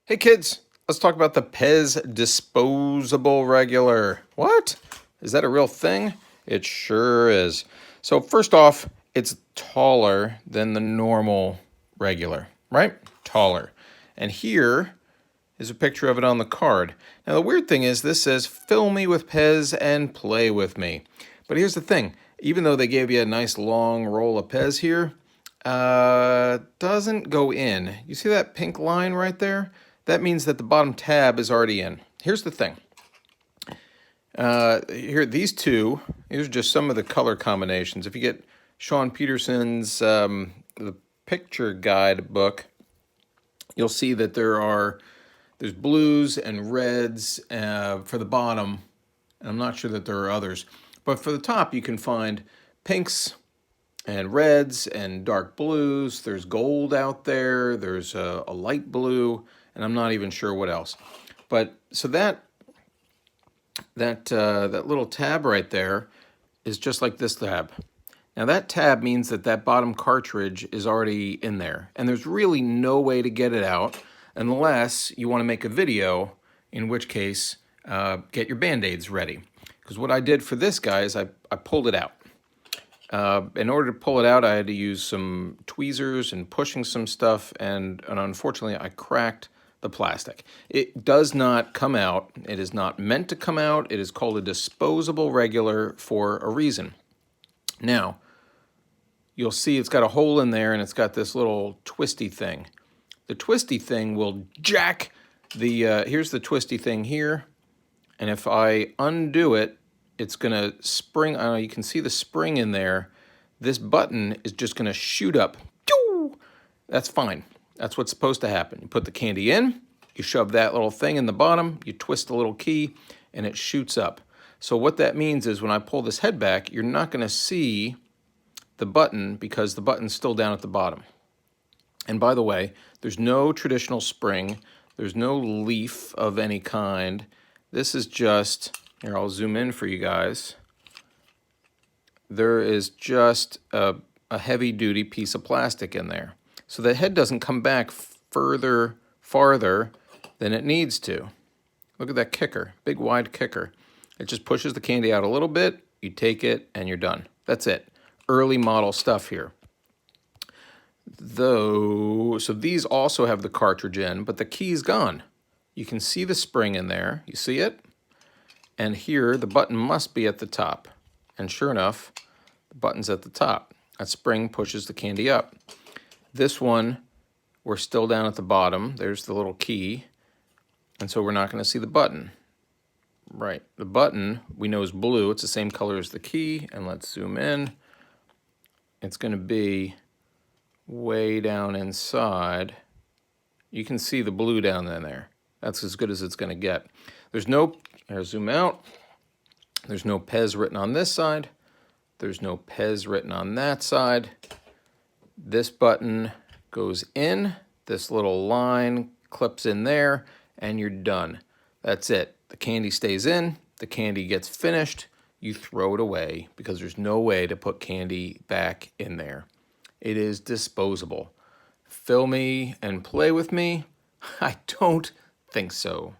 Hey kids, let's talk about the Pez Disposable Regular. What? Is that a real thing? It sure is. So first off, it's taller than the normal regular, right? Taller. And here is a picture of it on the card. Now the weird thing is this says, fill me with Pez and play with me. But here's the thing, even though they gave you a nice long roll of Pez here, doesn't go in. You see that pink line right there? That means that the bottom tab is already in. Here's the thing. Here, these are just some of the color combinations. If you get Sean Peterson's the picture guide book, you'll see that there's blues and reds for the bottom. And I'm not sure that there are others. But for the top, you can find pinks and reds and dark blues. There's gold out there. There's a light blue, and I'm not even sure what else. But so that little tab right there is just like this tab. Now that tab means that that bottom cartridge is already in there, and there's really no way to get it out unless you want to make a video, in which case get your Band-Aids ready. Because what I did for this guy is I pulled it out. In order to pull it out, I had to use some tweezers and pushing some stuff, and unfortunately, I cracked the plastic. It does not come out. It is not meant to come out. It is called a disposable regular for a reason. Now, you'll see it's got a hole in there, and it's got this little twisty thing. The twisty thing will jack the, here's the twisty thing here, and if I undo it, it's going to spring. You can see the spring in there. This button is just going to shoot up. That's fine. That's what's supposed to happen. You put the candy in, you shove that little thing in the bottom, you twist the little key, and it shoots up. So what that means is when I pull this head back, you're not going to see the button because the button's still down at the bottom. And by the way, there's no traditional spring. There's no leaf of any kind. This is just... Here, I'll zoom in for you guys. There is just a heavy-duty piece of plastic in there. So the head doesn't come back farther than it needs to. Look at that kicker, big wide kicker. It just pushes the candy out a little bit, you take it, and you're done. That's it. Early model stuff here. So these also have the cartridge in, but the key's gone. You can see the spring in there. You see it? And here, the button must be at the top. And sure enough, the button's at the top. That spring pushes the candy up. This one, we're still down at the bottom. There's the little key. And so we're not going to see the button. Right, the button we know is blue. It's the same color as the key. And let's zoom in. It's going to be way down inside. You can see the blue down in there. That's as good as it's going to get. There's no... Here, zoom out. There's no Pez written on this side. There's no Pez written on that side. This button goes in. This little line clips in there, and you're done. That's it. The candy stays in. The candy gets finished. You throw it away because there's no way to put candy back in there. It is disposable. Fill me and play with me? I don't think so.